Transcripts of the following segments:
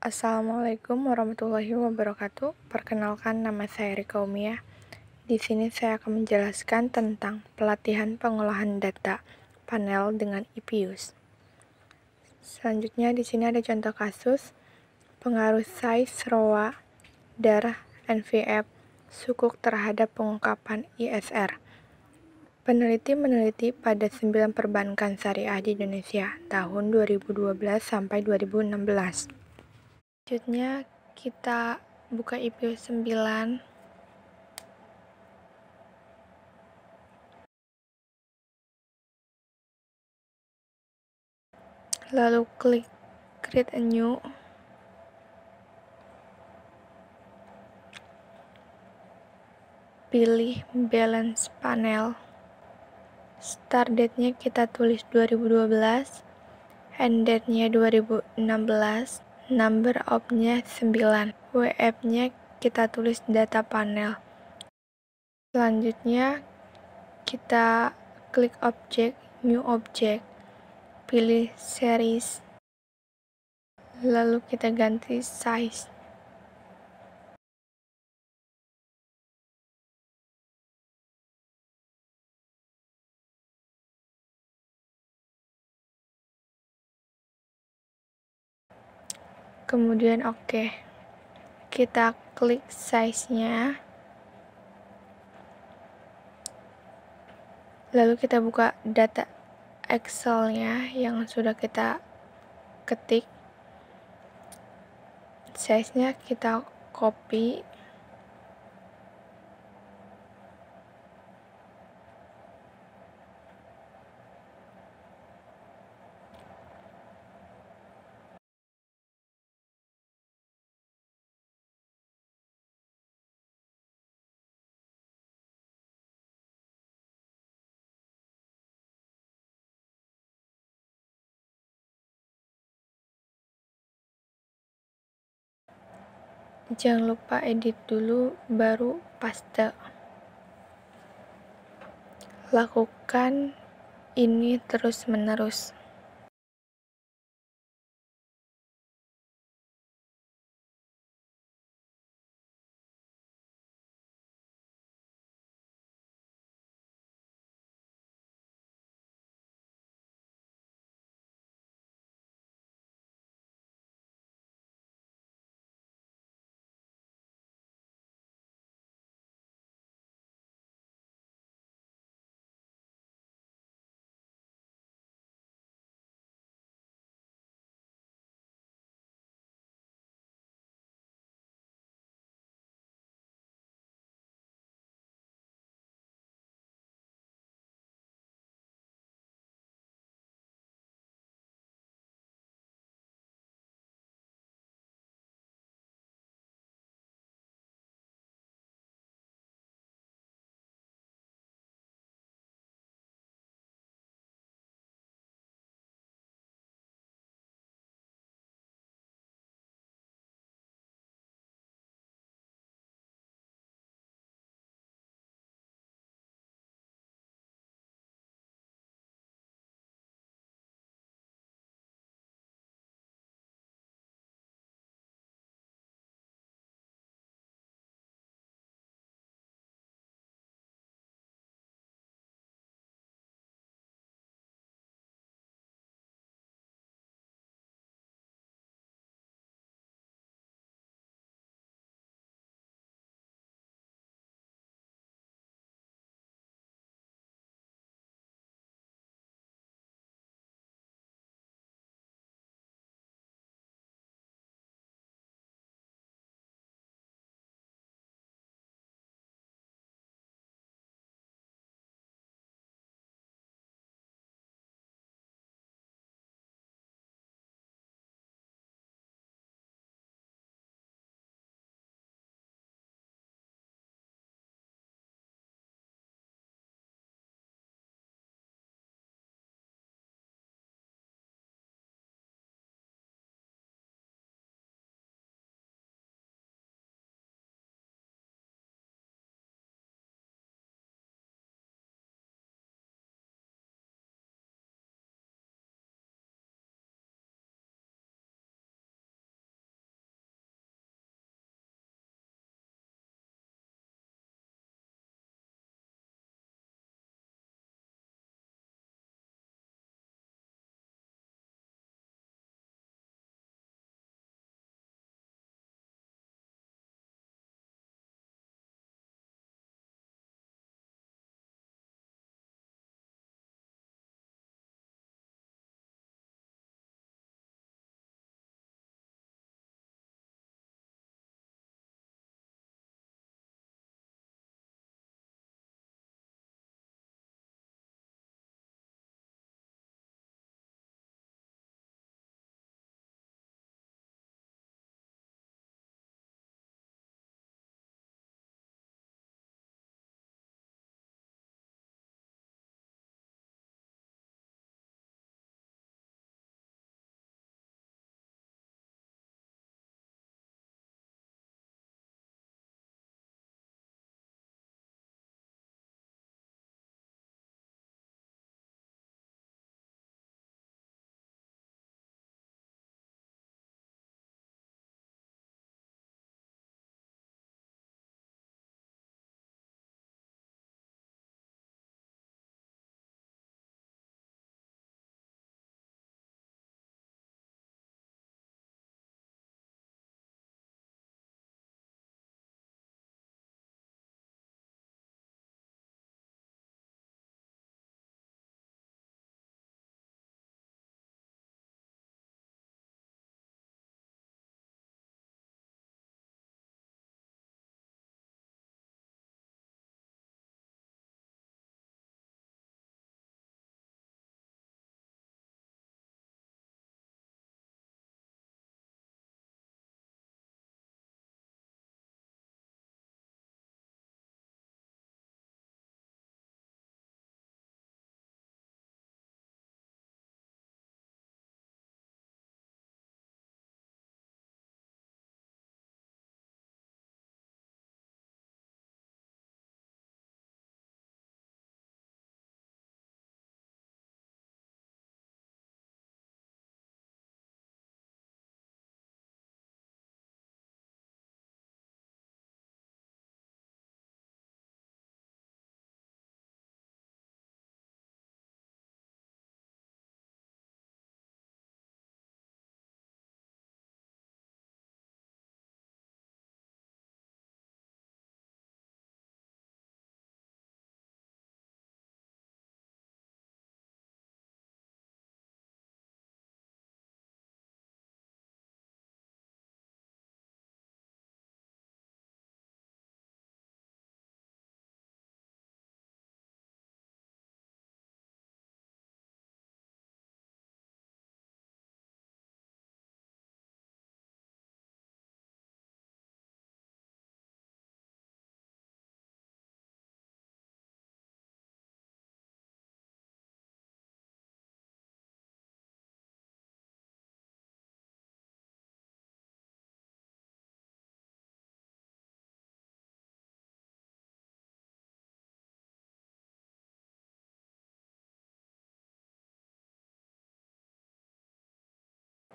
Assalamualaikum warahmatullahi wabarakatuh. Perkenalkan, nama saya Rika Umia. Di sini saya akan menjelaskan tentang pelatihan pengolahan data panel dengan IPUS. Selanjutnya di sini ada contoh kasus pengaruh size ROA, darah, NVF, sukuk terhadap pengungkapan ISR. Peneliti meneliti pada 9 perbankan syariah di Indonesia tahun 2012 sampai 2016. Selanjutnya kita buka IPUS 9. Lalu klik create a new. Pilih balance panel. Start date-nya kita tulis 2012, end date-nya 2016, number of-nya 9, WF-nya kita tulis data panel. Selanjutnya kita klik object, new object, pilih series, lalu kita ganti size. Kemudian oke. Kita klik size-nya. Lalu kita buka data Excel-nya yang sudah kita ketik. Size-nya kita copy. Jangan lupa edit dulu baru paste. Lakukan ini terus-menerus.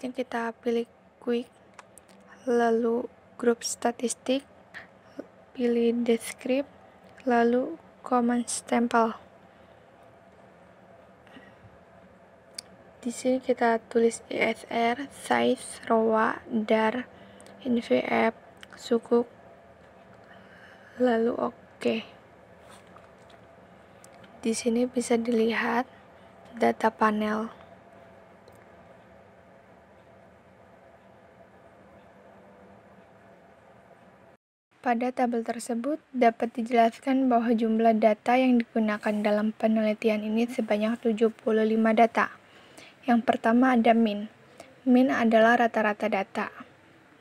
Selanjutnya kita pilih quick, lalu grup statistik, pilih descript, lalu command stempel. Di sini kita tulis ISR, size, ROA, DAR, NVF, sukuk, lalu OK. Di sini bisa dilihat data panel. Pada tabel tersebut dapat dijelaskan bahwa jumlah data yang digunakan dalam penelitian ini sebanyak 75 data. Yang pertama ada min. Min adalah rata-rata data.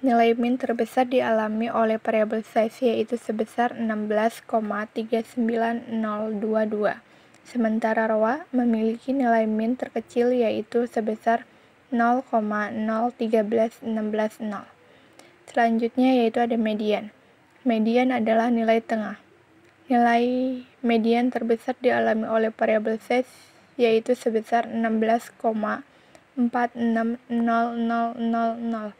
Nilai min terbesar dialami oleh variabel size yaitu sebesar 16,39022. Sementara ROA memiliki nilai min terkecil yaitu sebesar 0,013160. Selanjutnya yaitu ada median. Median adalah nilai tengah. Nilai median terbesar dialami oleh variabel size yaitu sebesar 16,460000.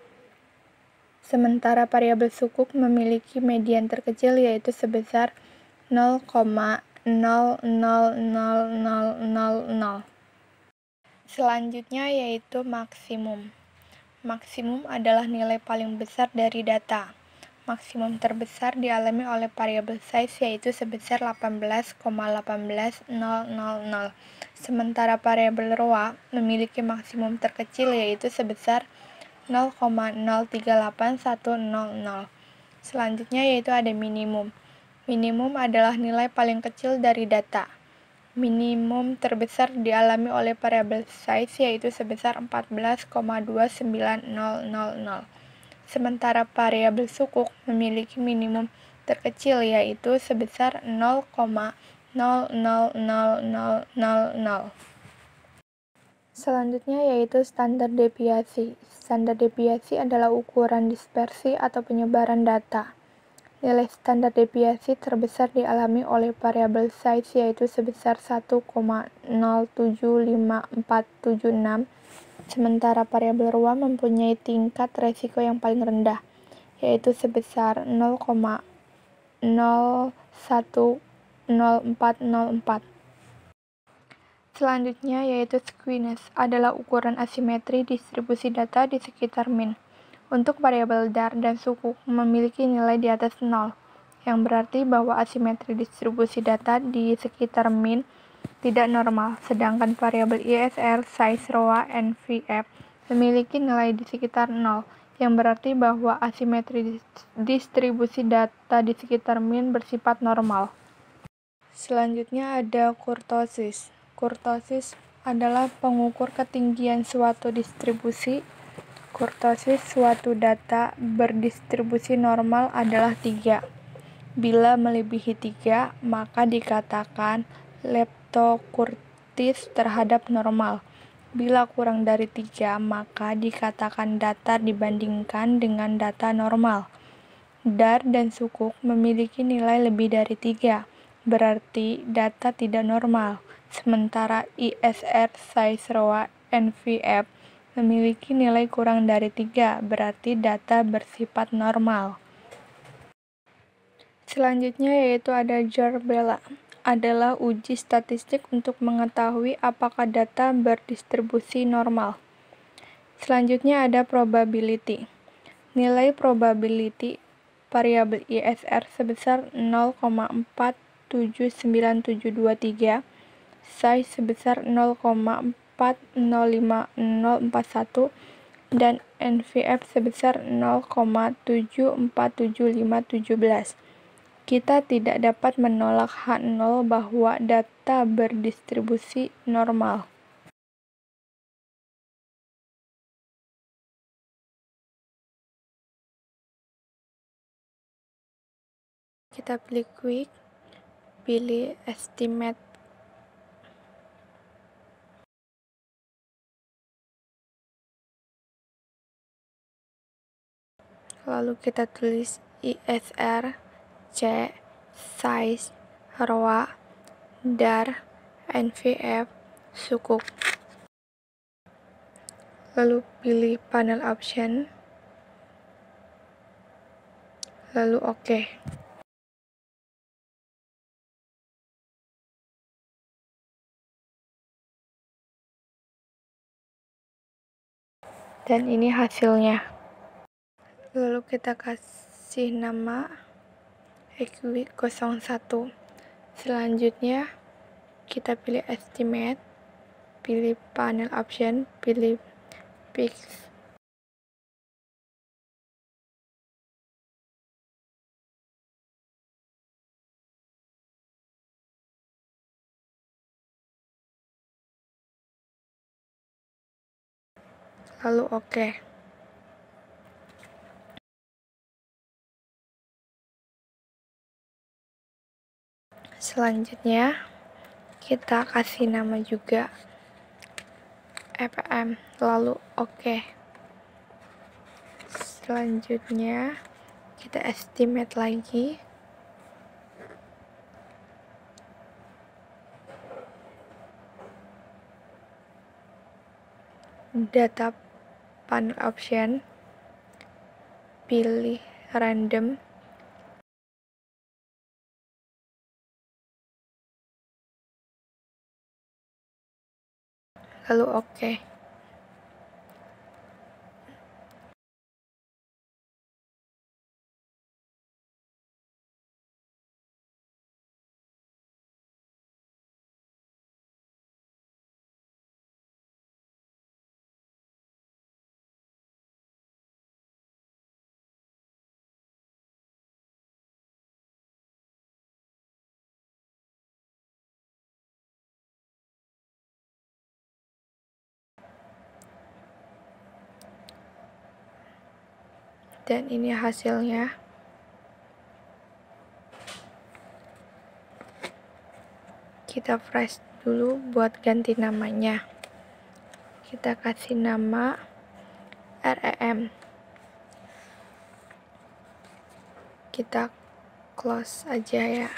Sementara variabel sukuk memiliki median terkecil yaitu sebesar 0,000000. Selanjutnya yaitu maksimum. Maksimum adalah nilai paling besar dari data. Maksimum terbesar dialami oleh variabel size yaitu sebesar 18,18000. Sementara variabel ROA memiliki maksimum terkecil yaitu sebesar 0,038100. Selanjutnya yaitu ada minimum. Minimum adalah nilai paling kecil dari data. Minimum terbesar dialami oleh variabel size yaitu sebesar 14,29000. Sementara variabel sukuk memiliki minimum terkecil yaitu sebesar 0,000000. Selanjutnya yaitu standar deviasi. Standar deviasi adalah ukuran dispersi atau penyebaran data. Nilai standar deviasi terbesar dialami oleh variabel size yaitu sebesar 1,075476. Sementara variabel ROA mempunyai tingkat resiko yang paling rendah, yaitu sebesar 0,010404. Selanjutnya yaitu skewness, adalah ukuran asimetri distribusi data di sekitar min. Untuk variabel DAR dan sukuk memiliki nilai di atas 0, yang berarti bahwa asimetri distribusi data di sekitar min tidak normal, sedangkan variabel ISR, size, ROA, NVF memiliki nilai di sekitar 0, yang berarti bahwa asimetri distribusi data di sekitar min bersifat normal. Selanjutnya ada kurtosis. Kurtosis adalah pengukur ketinggian suatu distribusi. Kurtosis suatu data berdistribusi normal adalah 3. Bila melebihi 3, maka dikatakan leptokurtis terhadap normal. Bila kurang dari 3, maka dikatakan datar dibandingkan dengan data normal. DAR dan sukuk memiliki nilai lebih dari 3, berarti data tidak normal. Sementara ISR, size, ROA, NVF memiliki nilai kurang dari 3, berarti data bersifat normal. Selanjutnya yaitu ada Jar-Bela, adalah uji statistik untuk mengetahui apakah data berdistribusi normal. Selanjutnya ada probability. Nilai probability variabel ISR sebesar 0,479723, size sebesar 0,405041, dan NVF sebesar 0,747517. Kita tidak dapat menolak H0 bahwa data berdistribusi normal. Kita pilih quick, pilih estimate. Lalu kita tulis ISR, C, size, ROA, DAR, NVF, sukuk. lalu pilih panel option, lalu OK. Dan ini hasilnya. Lalu kita kasih nama EQ01. Selanjutnya kita pilih estimate, pilih panel option, pilih fix. Lalu OK. Selanjutnya kita kasih nama juga FPM, lalu OK. Selanjutnya kita estimate lagi, data panel option, pilih random, lalu OK. Dan ini hasilnya. Kita fresh dulu buat ganti namanya. Kita kasih nama REM. Kita close aja ya.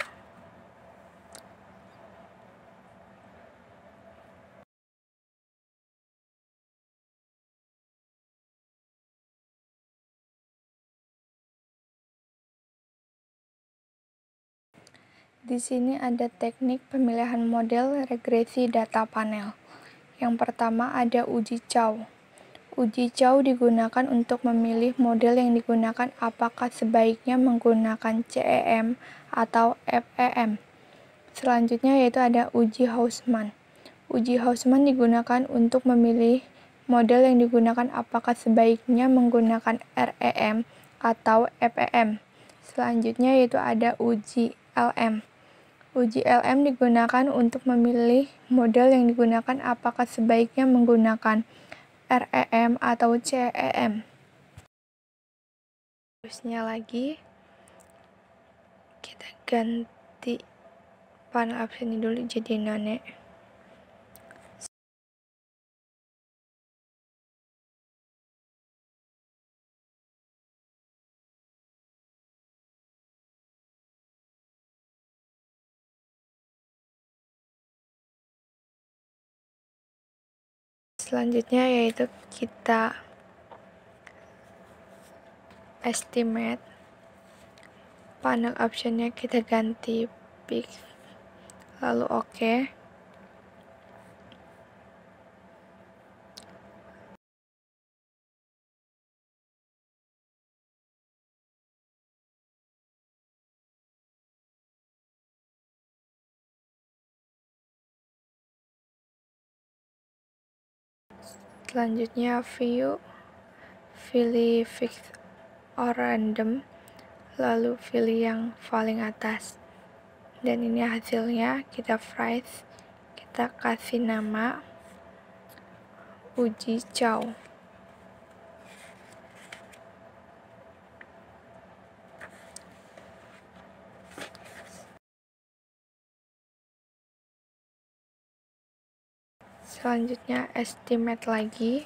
Di sini ada teknik pemilihan model regresi data panel. Yang pertama ada uji Chow. Uji Chow digunakan untuk memilih model yang digunakan apakah sebaiknya menggunakan CEM atau FEM. Selanjutnya yaitu ada uji Hausman. Uji Hausman digunakan untuk memilih model yang digunakan apakah sebaiknya menggunakan REM atau FEM. Selanjutnya yaitu ada uji LM. Uji LM digunakan untuk memilih model yang digunakan apakah sebaiknya menggunakan REM atau CEM. Terusnya lagi, kita ganti panel option ini dulu jadi none. Selanjutnya yaitu kita estimate, panel optionnya kita ganti fix, lalu OK. Selanjutnya view, pilih fix or random, lalu pilih yang paling atas. Dan ini hasilnya, kita fresh, kita kasih nama uji Chow. Selanjutnya estimate lagi,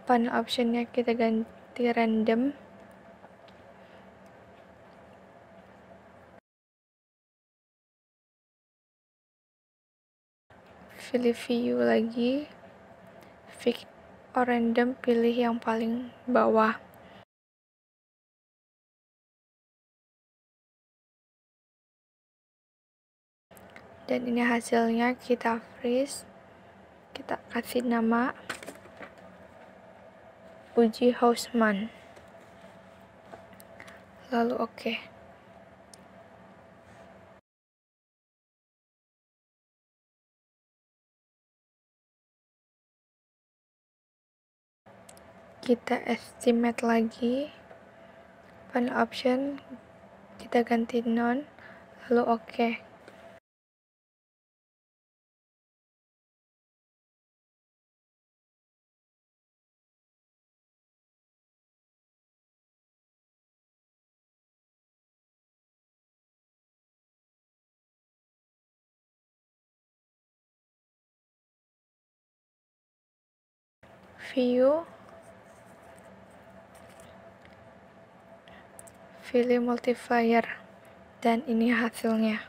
panel optionnya kita ganti random, pilih view lagi, spesifik or random, pilih yang paling bawah. Dan ini hasilnya, kita freeze, kita kasih nama uji Hausmann, lalu oke. Kita estimate lagi, panel option kita ganti none, lalu oke. View, pilih multiplier, dan ini hasilnya.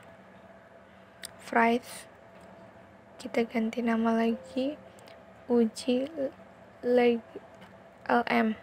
Price, kita ganti nama lagi, uji LM.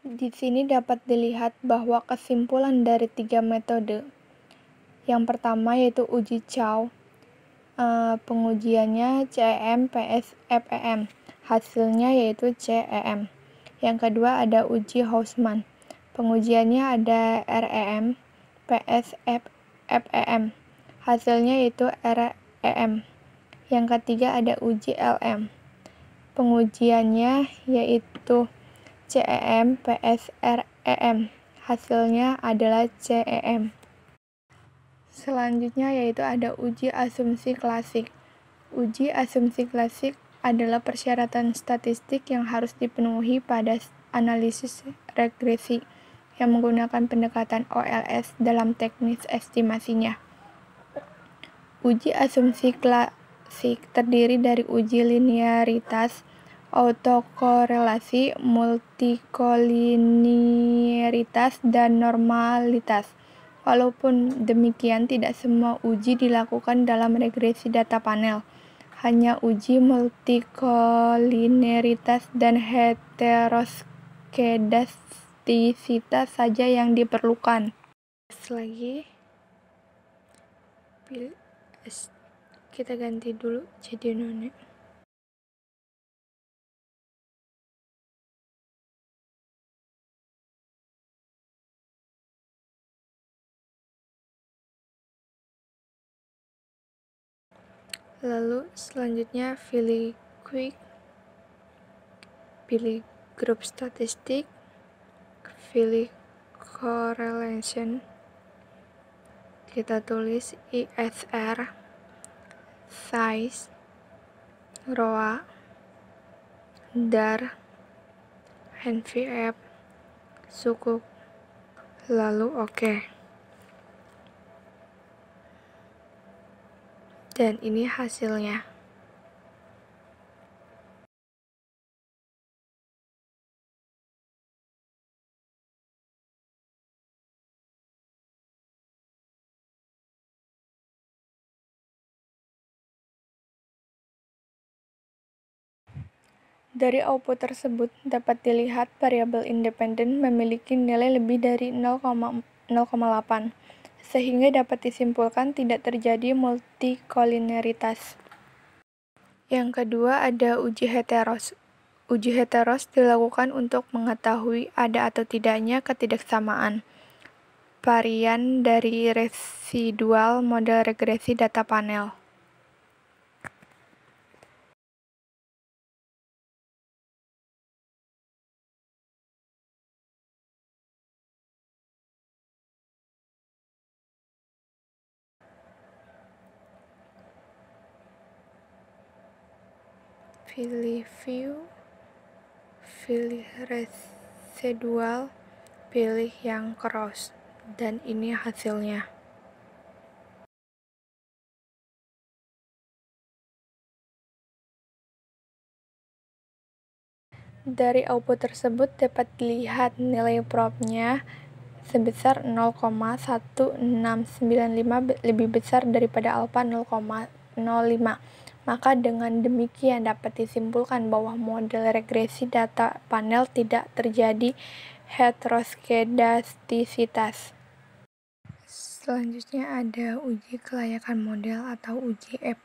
Di sini dapat dilihat bahwa kesimpulan dari 3 metode. Yang pertama yaitu uji Chow, pengujiannya CEM, PS, FEM. Hasilnya yaitu CEM. Yang kedua ada uji Hausmann, pengujiannya ada REM, PS, FEM. Hasilnya yaitu REM. Yang ketiga ada uji LM, pengujiannya yaitu CEM, PS, REM. Hasilnya adalah CEM. Selanjutnya yaitu ada uji asumsi klasik. Uji asumsi klasik adalah persyaratan statistik yang harus dipenuhi pada analisis regresi yang menggunakan pendekatan OLS dalam teknis estimasinya. Uji asumsi klasik terdiri dari uji linearitas, autokorelasi, multikolinearitas, dan normalitas. Walaupun demikian, tidak semua uji dilakukan dalam regresi data panel. Hanya uji multikolinearitas dan heteroskedastisitas saja yang diperlukan. Lagi, kita ganti dulu jadi none. Lalu selanjutnya pilih quick, pilih grup statistik, pilih correlation, kita tulis ISR, size, ROA, DAR, NVF, suku, lalu oke. Dan ini hasilnya. Dari output tersebut dapat dilihat variabel independen memiliki nilai lebih dari 0,8, sehingga dapat disimpulkan tidak terjadi multikolinearitas. Yang kedua ada uji heteros. Uji heteros dilakukan untuk mengetahui ada atau tidaknya ketidaksamaan varian dari residual model regresi data panel. Pilih view, pilih residual, pilih yang cross, dan ini hasilnya. Dari output tersebut dapat dilihat nilai probnya sebesar 0,1695 lebih besar daripada alfa 0,05. Maka dengan demikian dapat disimpulkan bahwa model regresi data panel tidak terjadi heteroskedastisitas. Selanjutnya ada uji kelayakan model atau uji EP.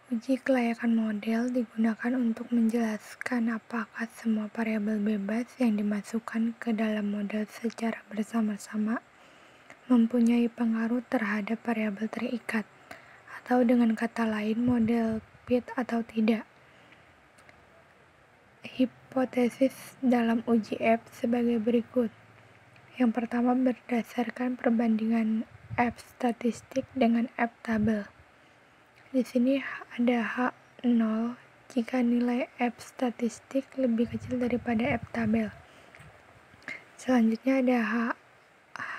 Uji kelayakan model digunakan untuk menjelaskan apakah semua variabel bebas yang dimasukkan ke dalam model secara bersama-sama mempunyai pengaruh terhadap variabel terikat, atau dengan kata lain model fit atau tidak. Hipotesis dalam uji EP sebagai berikut. Yang pertama berdasarkan perbandingan EP statistik dengan EP tabel. Di sini ada H0 jika nilai EP statistik lebih kecil daripada EP tabel. Selanjutnya ada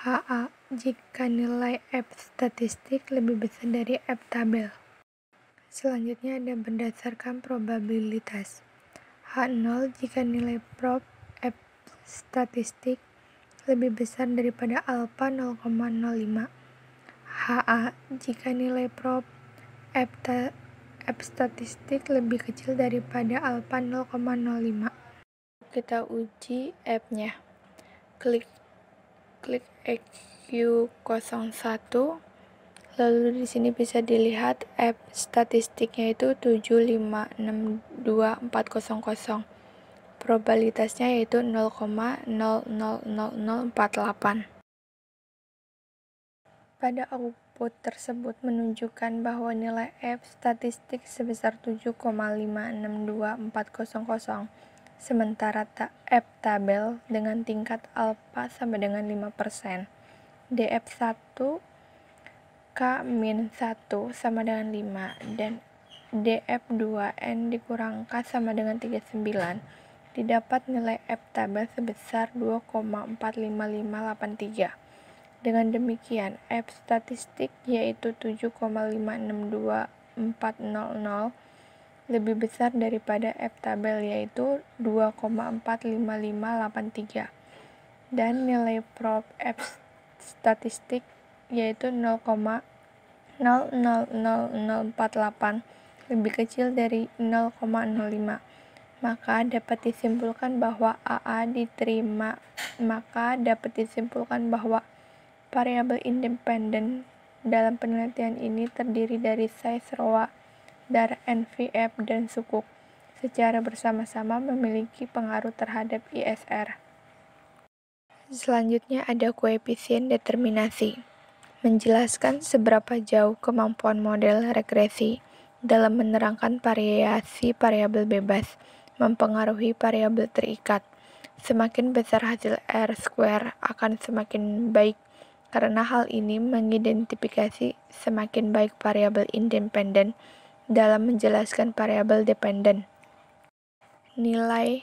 HA jika nilai EP statistik lebih besar dari EP tabel. Selanjutnya ada berdasarkan probabilitas. H0 jika nilai prob EP statistik lebih besar daripada alfa 0,05. HA jika nilai prob EP statistik lebih kecil daripada alfa 0,05. Kita uji EP-nya. Klik EQ01. Lalu di sini bisa dilihat EP statistiknya itu 7562400. Probabilitasnya yaitu 0,000048. Pada output tersebut menunjukkan bahwa nilai EP statistik sebesar 7,562400, sementara EP tabel dengan tingkat alfa sama dengan 5%. DF1 K-1 sama dengan 5 dan DF2N dikurang K sama dengan 39. Didapat nilai EP tabel sebesar 2,45583. Dengan demikian, EP statistik yaitu 7,56240 lebih besar daripada EP tabel yaitu 2,45583 dan nilai prob EP statistik yaitu 0,000048 lebih kecil dari 0,05. Maka dapat disimpulkan bahwa variabel independen dalam penelitian ini terdiri dari size ROA, dar NVF, dan sukuk, secara bersama-sama memiliki pengaruh terhadap ISR. Selanjutnya ada koefisien determinasi, menjelaskan seberapa jauh kemampuan model regresi dalam menerangkan variasi variabel bebas mempengaruhi variabel terikat. Semakin besar hasil R-square akan semakin baik karena hal ini mengidentifikasi semakin baik variabel independen dalam menjelaskan variabel dependen. Nilai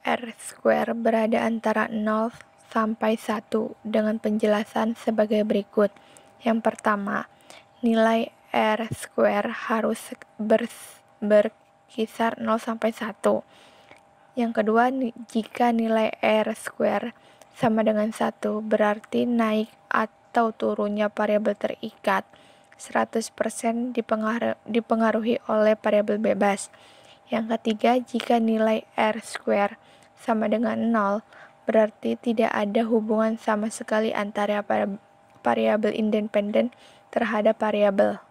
R-square berada antara 0 sampai 1 dengan penjelasan sebagai berikut. Yang pertama, nilai R-square harus berkisar 0 sampai 1. Yang kedua, jika nilai R-square sama dengan 1, berarti naik atau turunnya variabel terikat 100% dipengaruhi oleh variabel bebas. Yang ketiga, jika nilai R-square sama dengan 0, berarti tidak ada hubungan sama sekali antara variabel independen terhadap variabel.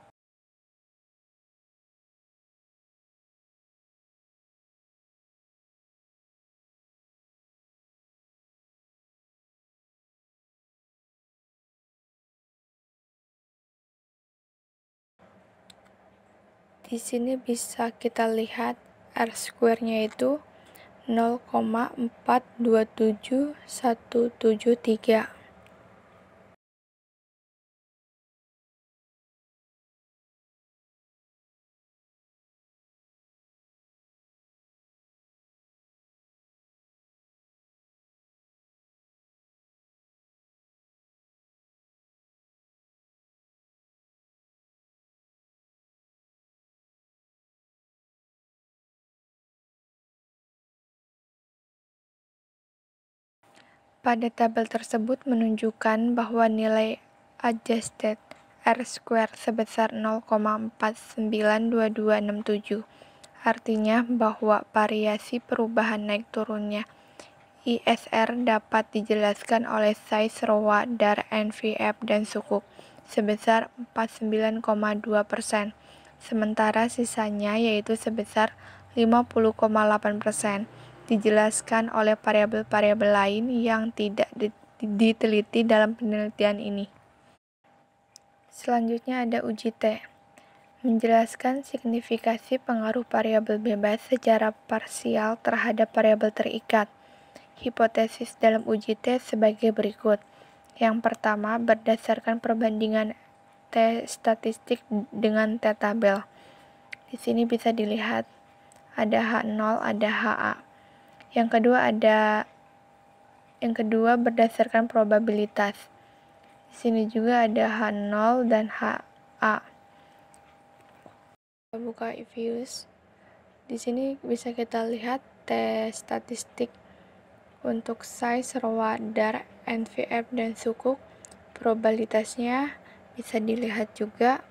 Di sini bisa kita lihat R-square-nya itu 0,427173. Pada tabel tersebut menunjukkan bahwa nilai adjusted R-square sebesar 0,492267. Artinya bahwa variasi perubahan naik turunnya ISR dapat dijelaskan oleh size ROA, DAR, NVF, dan sukuk sebesar 49,2%, sementara sisanya yaitu sebesar 50,8% dijelaskan oleh variabel-variabel lain yang tidak diteliti dalam penelitian ini. Selanjutnya ada uji T. Menjelaskan signifikasi pengaruh variabel bebas secara parsial terhadap variabel terikat. Hipotesis dalam uji T sebagai berikut. Yang pertama, berdasarkan perbandingan T statistik dengan T tabel. Di sini bisa dilihat ada H0, ada HA. Yang kedua berdasarkan probabilitas. Di sini juga ada H0 dan HA. Kita buka eViews. Di sini bisa kita lihat T statistik untuk size, ROA, DAR, NVF, dan sukuk. Probabilitasnya bisa dilihat juga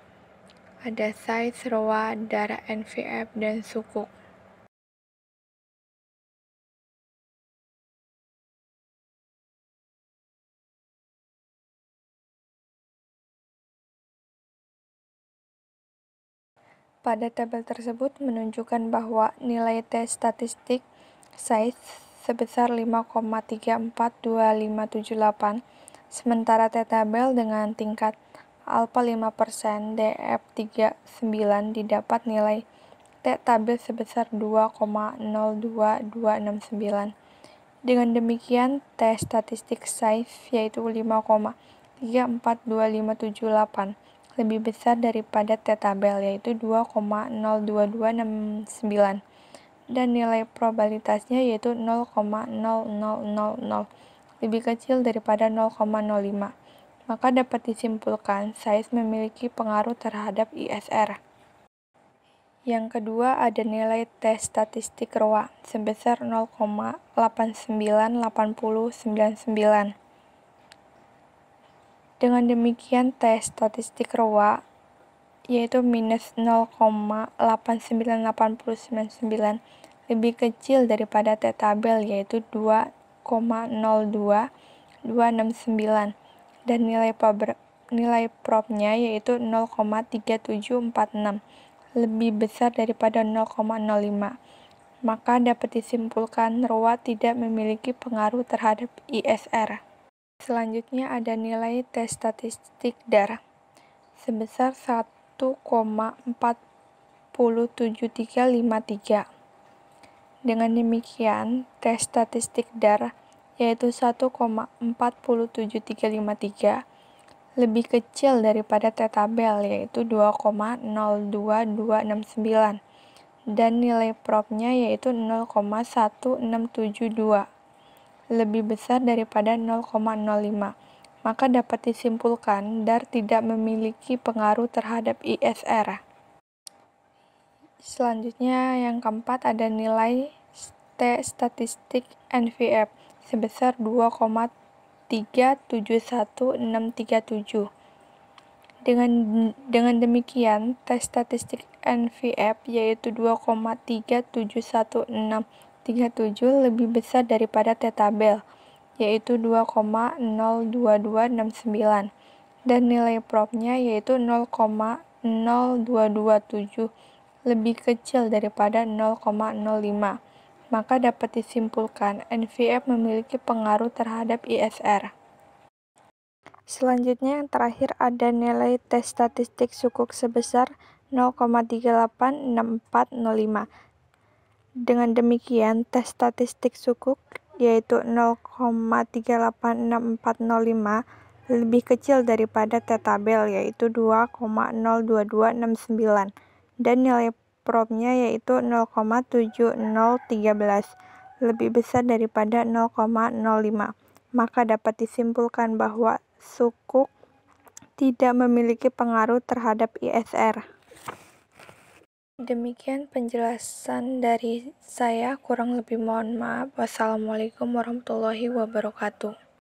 ada size, ROA, DAR, NVF, dan sukuk. Pada tabel tersebut menunjukkan bahwa nilai T statistik size sebesar 5,342578, sementara T tabel dengan tingkat alpha 5%, DF 39 didapat nilai T tabel sebesar 2,02269. Dengan demikian, T statistik size yaitu 5,342578 lebih besar daripada T tabel yaitu 2,02269 dan nilai probabilitasnya yaitu 0,0000 lebih kecil daripada 0,05. Maka dapat disimpulkan size memiliki pengaruh terhadap ISR. Yang kedua ada nilai T statistik ROA sebesar 0,898099. Dengan demikian T statistik ROA yaitu minus 0,898099 lebih kecil daripada T tabel yaitu 2,02269 dan nilai probnya yaitu 0,3746 lebih besar daripada 0,05. Maka dapat disimpulkan ROA tidak memiliki pengaruh terhadap ISR. Selanjutnya ada nilai T statistik DAR sebesar 1,47353. Dengan demikian, T statistik DAR yaitu 1,47353 lebih kecil daripada T tabel yaitu 2,02269 dan nilai probnya yaitu 0,1672 lebih besar daripada 0,05. Maka dapat disimpulkan DAR tidak memiliki pengaruh terhadap ISR. Selanjutnya yang keempat ada nilai T statistik NVF sebesar 2,371637. Dengan demikian, T statistik NVF yaitu 2,371637 lebih besar daripada T tabel yaitu 2,02269 dan nilai probnya yaitu 0,0227 lebih kecil daripada 0,05. Maka dapat disimpulkan NVF memiliki pengaruh terhadap ISR. Selanjutnya yang terakhir ada nilai T statistik sukuk sebesar 0,386405. Dengan demikian, T statistik sukuk yaitu 0,386405 lebih kecil daripada T tabel yaitu 2,02269 dan nilai probnya yaitu 0,7013 lebih besar daripada 0,05. Maka dapat disimpulkan bahwa sukuk tidak memiliki pengaruh terhadap ISR. Demikian penjelasan dari saya, kurang lebih mohon maaf. Wassalamualaikum warahmatullahi wabarakatuh.